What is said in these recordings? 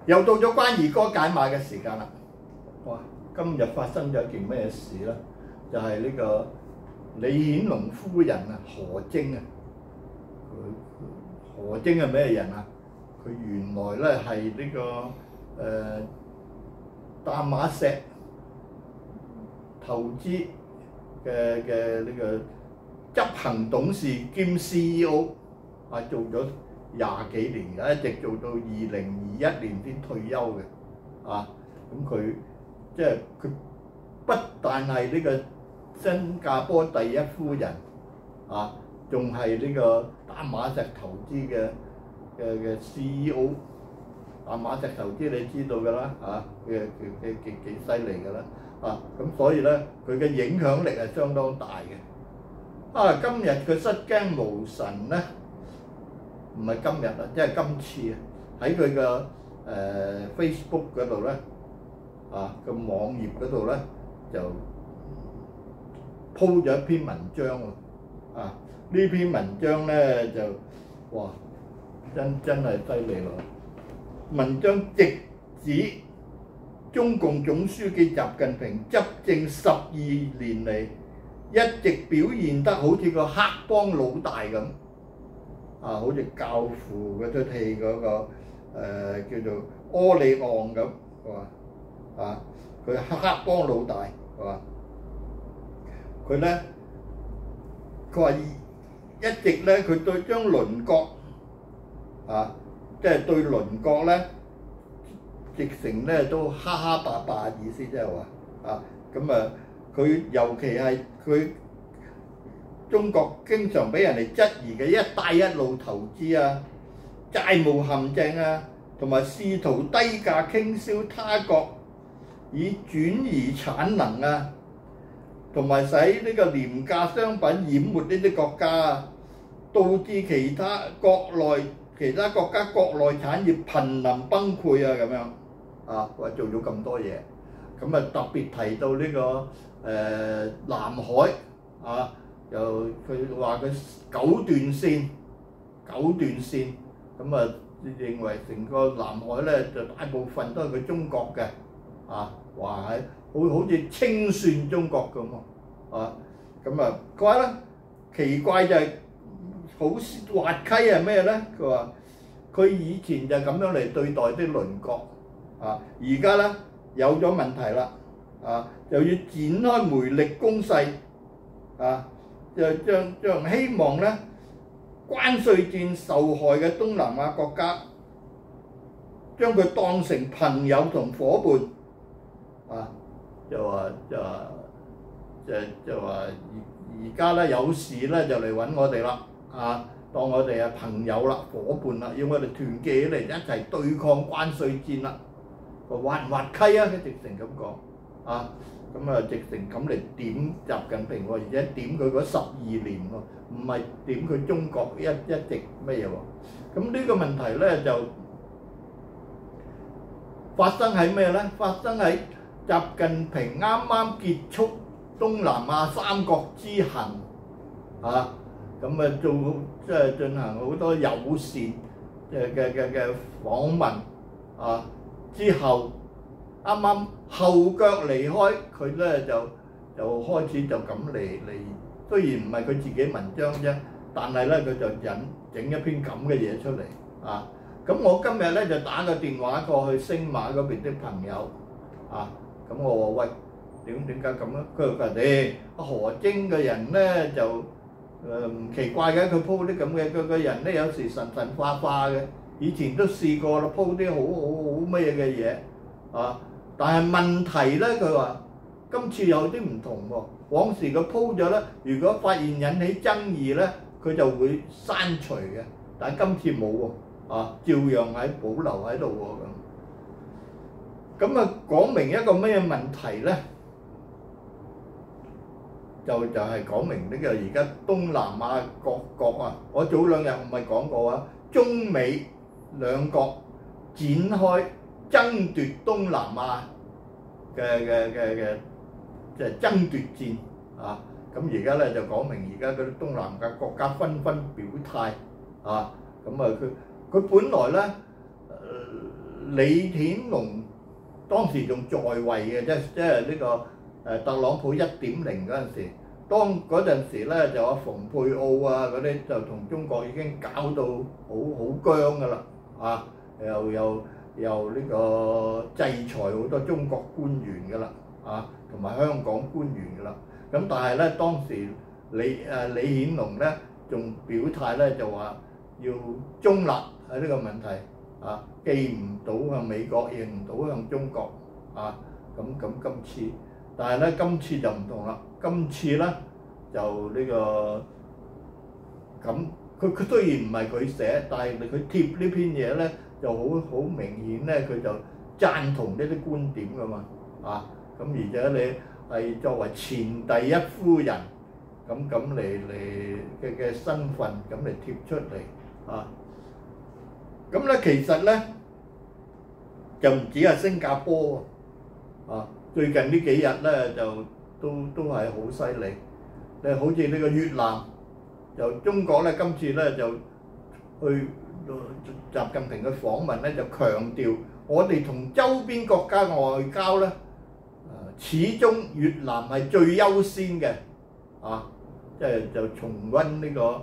又到咗關二哥解碼嘅時間啦！哇！今日發生咗一件咩事咧？就係呢個李顯龍夫人啊，何晶啊。何晶係咩人啊？佢原來咧係呢個淡馬錫投資嘅呢個執行董事兼 CEO 啊，做咗20幾年嘅，一直做到2021年先退休嘅啊。咁佢即係佢不但係呢個新加坡第一夫人啊，仲係呢個淡馬錫投資嘅 CEO。淡馬錫投資你知道㗎啦，啊嘅幾犀利㗎啦，啊咁所以咧佢嘅影響力係相當大嘅。啊，今日佢失驚無神咧，唔係今日啊，即係今次啊，喺佢嘅Facebook 嗰度咧，啊個網頁嗰度咧就鋪咗一篇文章喎，啊呢篇文章咧就哇真係犀利咯！文章直指中共總書記習近平執政12年嚟，一直表現得好似個黑幫老大咁，啊，好似教父嗰出戲嗰個叫做柯里昂咁，係嘛？啊，佢黑幫老大，係嘛？佢咧，佢話一直咧，佢對將鄰國啊，即係對鄰國咧，直成咧都哈哈霸霸意思，即係話啊，咁啊，佢尤其係佢中國經常俾人哋質疑嘅一帶一路投資啊、債務陷阱啊，同埋試圖低價傾銷他國以轉移產能啊，同埋使呢個廉價商品淹沒呢啲國家啊，導致其他國家國內產業瀕臨崩潰啊，咁樣啊，話做咗咁多嘢，咁啊特別提到呢個南海啊，又佢話佢九段線，咁啊認為成個南海咧就大部分都係佢中國嘅，啊話係好似清算中國咁喎，啊咁啊佢話咧奇怪就係好滑稽係咩咧？佢話佢以前就咁樣嚟對待啲鄰國，啊而家咧有咗問題啦，啊又要展開煤力攻勢，啊就將希望咧關稅戰受害嘅東南亞國家，將佢當成朋友同伙伴，啊就話而家咧有事咧就嚟揾我哋啦，啊當我哋係朋友啦、伙伴啦，要我哋團結起嚟一齊對抗關稅戰啦，滑唔滑稽啊？佢直情咁講，啊咁啊直情咁嚟點習近平喎，而且點佢嗰12年喎，唔係點佢中國一直咩嘢喎？咁呢個問題咧就發生喺咩咧？發生喺習近平啱啱結束東南亞三國之行，啊咁啊即係進行好多友善嘅訪問，啊之後啱啱後腳離開，佢咧就開始就咁嚟，雖然唔係佢自己文章啫，但係咧佢就整一篇咁嘅嘢出嚟，啊咁我今日咧就打個電話過去星馬嗰邊啲朋友，啊咁我話喂點解咁咧？佢話你何晶嘅人咧就唔奇怪嘅，佢鋪啲咁嘅佢個人咧有時神化嘅，以前都試過啦，鋪啲好咩嘅嘢，啊！但係問題咧，佢話今次有啲唔同喎。往時佢鋪咗咧，如果發現引起爭議咧，佢就會刪除嘅。但係今次冇喎，啊，照樣喺保留喺度喎咁。咁啊，講明一個咩問題咧？就係講明呢個而家東南亞各國啊，我早兩日唔係講過啊，中美兩國展開爭奪東南亞嘅即係爭奪戰啊！咁而家咧就講明而家嗰啲東南亞國家紛紛表態啊！咁啊佢本來咧李顯龍當時仲在位嘅，即係呢個特朗普1.0嗰陣時，當嗰陣時咧就阿蓬佩奧啊嗰啲就同中國已經搞到好僵㗎啦，啊又呢個制裁好多中國官員㗎啦，啊同埋香港官員㗎啦。咁但係咧當時李顯龍咧仲表態咧就話要中立喺呢個問題，啊記唔到向美國，認唔到向中國，啊咁今次，但係咧今次就唔同啦，今次咧就呢個咁佢雖然唔係佢寫，但係佢貼呢篇嘢咧就好明顯咧，佢就贊同呢啲觀點㗎嘛，啊咁而且你係作為前第一夫人咁嚟嘅身份咁嚟貼出嚟，啊咁咧其實咧就唔止係新加坡啊，最近呢幾日咧就都係好犀利，你好似呢個越南，就中國咧今次咧就去習近平嘅訪問咧就強調，我哋同周邊國家外交咧，始終越南係最優先嘅，啊，即係就重溫呢個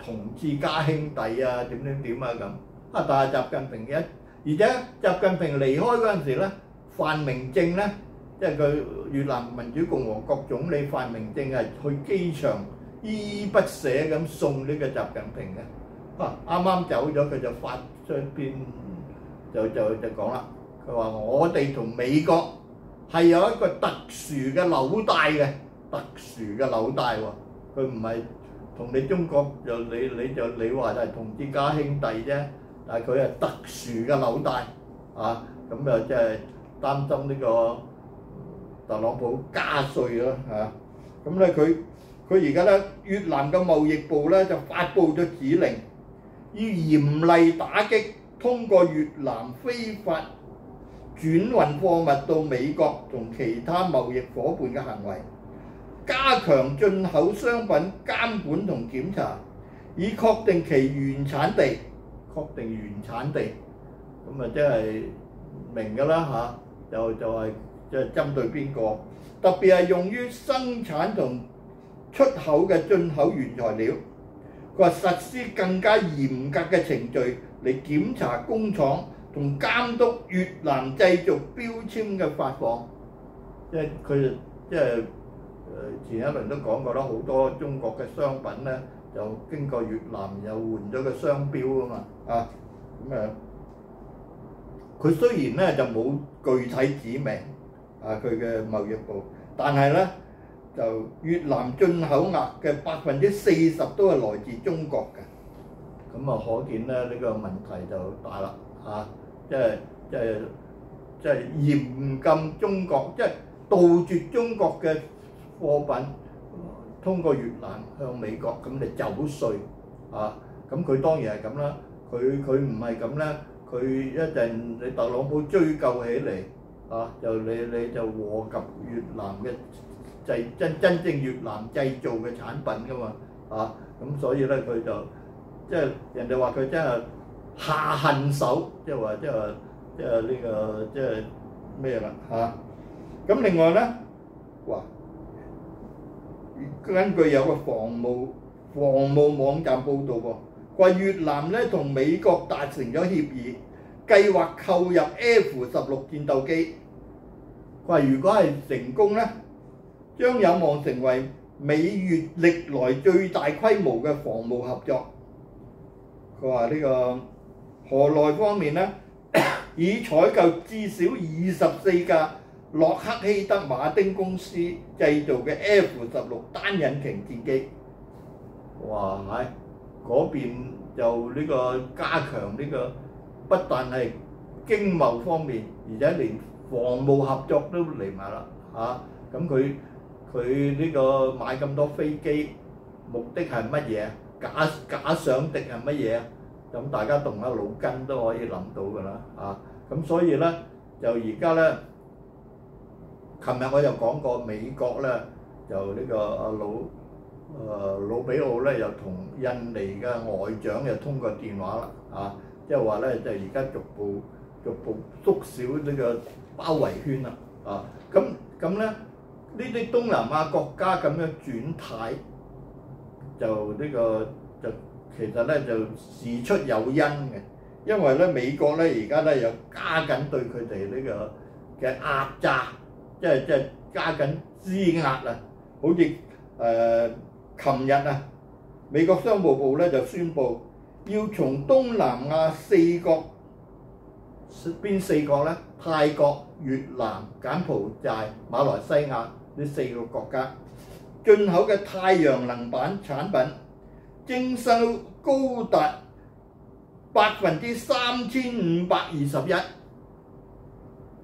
同志加兄弟啊點啊咁，啊但係習近平而且習近平離開嗰陣時咧，范明政咧，即係佢越南民主共和國總理范明政係去機場依依不捨咁送呢個習近平嘅，啱啱走咗佢就發出篇就講啦，佢話我哋同美國係有一個特殊嘅紐帶嘅，特殊嘅紐帶喎，佢唔係同你中國你話係同志加兄弟啫，但係佢係特殊嘅紐帶，啊咁就即係擔心呢個特朗普加稅咯嚇，咁咧佢而家咧越南嘅貿易部咧就發布咗指令，要嚴厲打擊通過越南非法轉運貨物到美國同其他貿易夥伴嘅行為，加強進口商品監管同檢查，以確定其原產地。確定原產地，咁啊即係明㗎啦嚇，就係即係針對邊個？特別係用於生產同出口嘅進口原材料，佢話實施更加嚴格嘅程序嚟檢查工廠同監督越南製造標籤嘅發放，即係佢即係前一輪都講過啦，好多中國嘅商品咧就經過越南又換咗個商標啊嘛，啊咁啊，佢雖然咧就冇具體指明啊佢嘅貿易部，但係咧就越南進口額嘅40%都係來自中國嘅，咁啊可見咧呢個問題就大啦嚇，即係嚴禁中國，即係杜絕中國嘅貨品通過越南向美國咁嚟走稅啊！咁佢當然係咁啦，佢唔係咁咧，佢一陣你特朗普追究起嚟啊，就你就禍及越南嘅真正越南製造嘅產品噶嘛啊！咁所以咧佢就即係人哋話佢真係下狠手，即係話呢個即係咩啦嚇？咁另外咧，哇！根據有個防務網站報導喎，話越南咧同美國達成咗協議，計劃購入 F-16戰鬥機。佢話如果係成功咧，將有望成為美越歷來最大規模嘅防務合作。佢話呢個河內方面咧，已採購至少24架洛克希德馬丁公司製造嘅 F-16單引擎戰機，哇係嗰邊就呢個加強呢個，不但係經貿方面，而且連防務合作都嚟埋啦嚇。咁佢呢個買咁多飛機，目的係乜嘢？假想敵係乜嘢？咁大家動下腦筋都可以諗到㗎啦嚇。咁所以咧就而家咧。琴日我就講過美國咧，就呢個魯比奧咧又同印尼嘅外長又通過電話啦，啊，即係話咧就而家逐步逐步縮小呢個包圍圈啦。啊，咁咧呢啲東南亞國家咁樣轉態，就呢個就其實咧就事出有因嘅，因為咧美國咧而家咧又加緊對佢哋呢個嘅壓榨，即係加緊施壓啊！好似琴日啊，美國商務部咧就宣布要從東南亞邊四國咧？泰國、越南、柬埔寨、馬來西亞呢四個國家進口嘅太陽能板產品徵收高達3521%，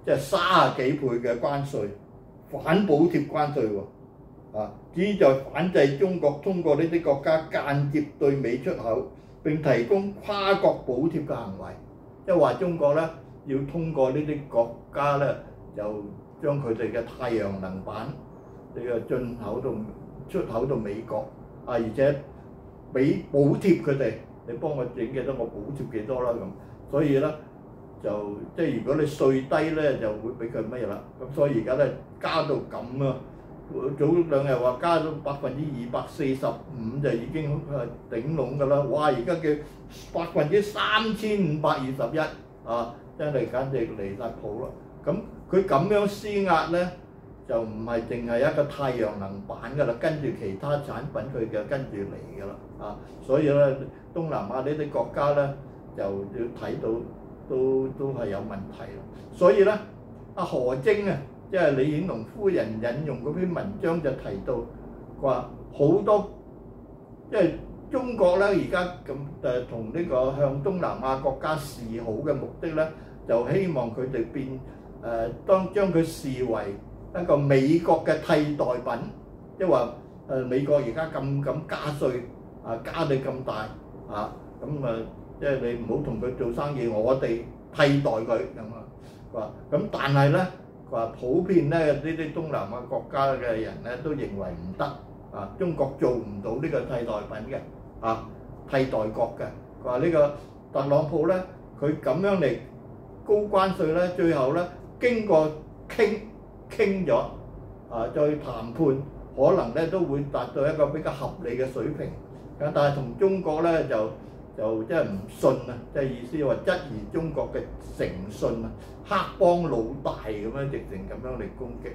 即係30幾倍嘅關稅，反補貼關稅喎。旨在反制中國通過呢啲國家間接對美出口並提供跨國補貼嘅行為，即係話中國咧要通過呢啲國家咧，就將佢哋嘅太陽能板呢個進口到出口到美國，而且俾補貼佢哋，你幫我整幾多，我補貼幾多啦咁。所以咧就即係如果你稅低咧，就會俾佢乜嘢啦。咁所以而家咧加到咁啊！早兩日話加到245%就已經頂籠㗎啦！哇！而家嘅3521%真係簡直離晒譜啦！咁佢咁樣施壓咧，就唔係淨係一個太陽能板㗎啦，跟住其他產品佢就跟住嚟㗎啦！所以咧東南亞呢啲國家咧就要睇到都係有問題啦。所以咧阿何晶啊，即係李顯龍夫人引用嗰篇文章就提到，話好多即係中國咧而家咁同呢個向東南亞國家示好嘅目的咧，就希望佢哋變將佢視為一個美國嘅替代品，即係話美國而家咁加稅加你咁大即係你唔好同佢做生意，我哋替代佢咁啊。話咁但係咧。佢話普遍咧呢啲東南亞國家嘅人咧都認為唔得，中國做唔到呢個替代品嘅，替代國嘅。佢話呢個特朗普咧，佢咁樣嚟高關稅咧，最後咧經過傾咗，再談判，可能咧都會達到一個比較合理嘅水平。但係同中國咧就即係唔信啊！即係意思話質疑中國嘅誠信啊，黑幫老大咁樣直情咁樣嚟攻擊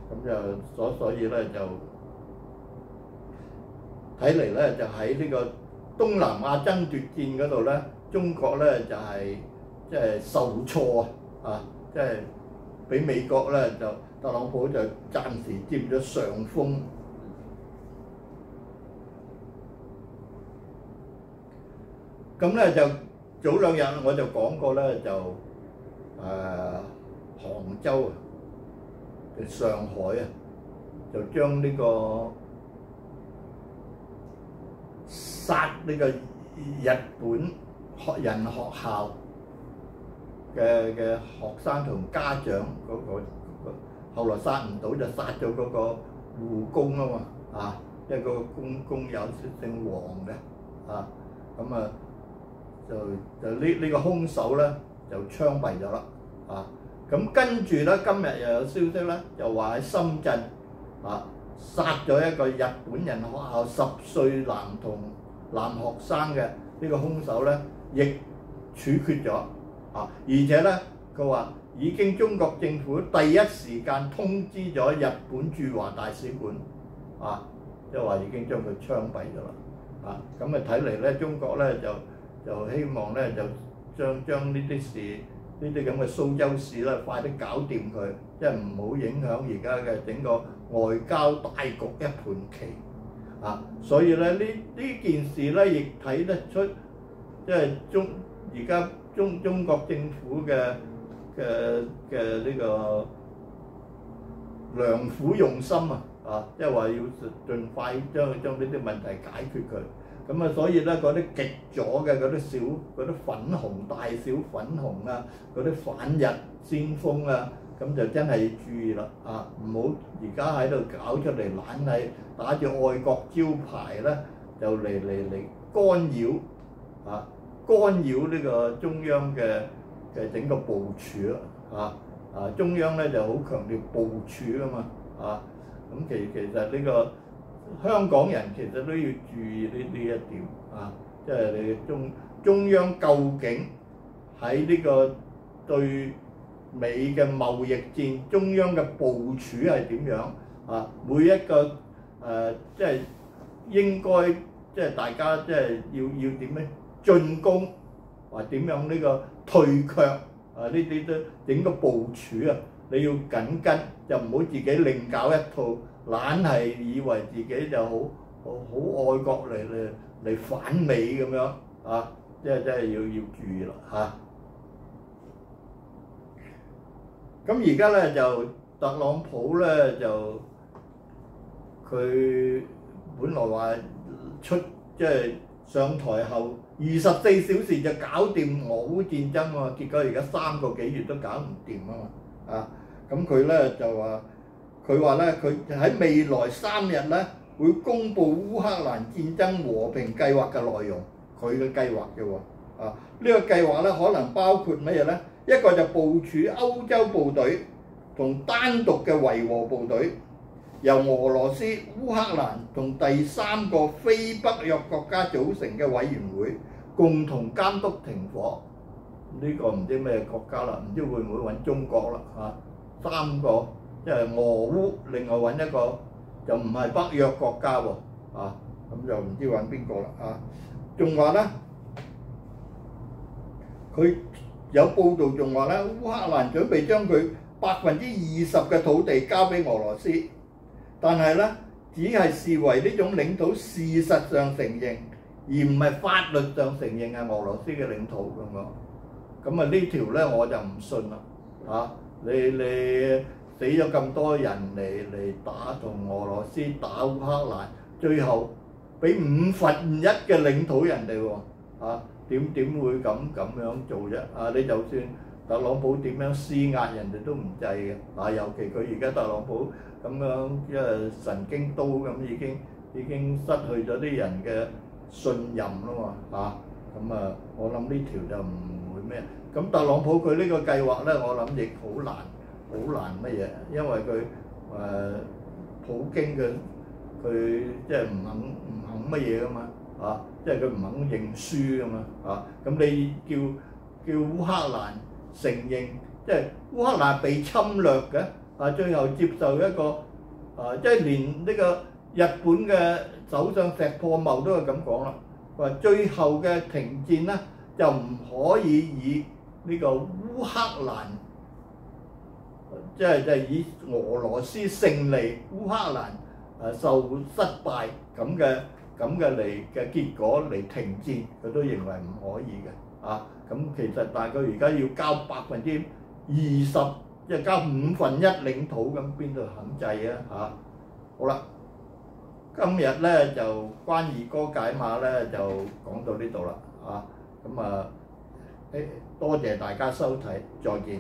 咁就所以咧就睇嚟咧就喺呢個東南亞爭奪戰嗰度咧，中國咧就係即係受挫即係俾美國咧就特朗普就暫時佔咗上風。咁咧就早兩日我就講過咧，就杭州上海就將呢個殺呢個日本人學校嘅學生同家長嗰個，後來殺唔到就殺咗嗰個護工啊嘛，即係個工友姓黃嘅就呢個兇手咧就槍斃咗啦咁跟住咧今日又有消息咧，就話喺深圳殺咗一個日本人學校10歲男學生嘅呢個兇手咧，亦處決咗而且咧佢話已經中國政府第一時間通知咗日本駐華大使館即係話已經將佢槍斃咗啦咁睇嚟咧中國咧就希望咧就將呢啲事呢啲咁嘅蘇州市咧快啲搞掂佢，即係唔好影響而家嘅整個外交大局一盤棋所以咧呢件事咧亦睇得出，即係而家中國政府嘅呢個良苦用心即係話要盡快將呢啲問題解決佢。咁所以咧嗰啲極左嘅嗰啲粉紅大小粉紅嗰啲反日先鋒咁就真係要注意啦唔好而家喺度搞出嚟懶係打住愛國招牌咧，就嚟干擾呢個中央嘅整個部署啊。中央咧就好強調部署啊嘛。咁其實呢個香港人其實都要注意呢一點即係你中央究竟喺呢個對美嘅貿易戰，中央嘅部署係點樣每一個即係應該即係大家即係要點樣進攻，或點樣呢個退卻呢啲都整個部署你要緊跟，就唔好自己另搞一套，懶係以為自己就好愛國嚟反美咁樣即係要注意啦咁而家咧就特朗普咧就佢本來話即係上台後24小時就搞掂俄烏戰爭喎，結果而家3個幾月都搞唔掂嘛咁佢咧就話佢咧佢喺未來3日咧會公布烏克蘭戰爭和平計劃嘅內容，佢嘅計劃嘅喎呢個計劃咧可能包括乜嘢咧？一個就部署歐洲部隊同單獨嘅維和部隊，由俄羅斯、烏克蘭同第3個非北約國家組成嘅委員會，共同監督停火。呢個唔知咩國家啦，唔知會唔會揾中國啦3個，即係俄烏，另外揾一個就唔係北約國家喎咁就唔知揾邊個啦仲話咧，佢有報道仲話咧，烏克蘭準備將佢20%嘅土地交俾俄羅斯，但係咧只係視為呢種領土事實上承認，而唔係法律上承認係俄羅斯嘅領土咁樣。咁呢條咧我就唔信啦你死咗咁多人嚟打同俄羅斯打烏克蘭，最後俾1/5嘅領土人哋喎點會咁樣做啫你就算特朗普點樣施壓，人哋都唔制嘅尤其佢而家特朗普咁樣即係神經刀咁，已經失去咗啲人嘅信任啦嘛我諗呢條就唔會咩。咁特朗普佢呢個計劃咧，我諗亦好難乜嘢，因為佢普京佢即係唔肯乜嘢噶嘛即係佢唔肯認輸噶嘛咁你叫烏克蘭承認，即係烏克蘭被侵略嘅最後接受一個即係連呢個日本嘅首相石破茂都係咁講啦，話最後嘅停戰咧就唔可以以呢個烏克蘭即係以俄羅斯勝利，烏克蘭受失敗咁嘅嚟嘅結果嚟停戰，佢都認為唔可以嘅咁其實大概而家要交20%，即係交1/5領土，咁邊度肯制好啦，今日咧就關二哥解碼咧就講到呢度啦咁多謝大家收睇，再見。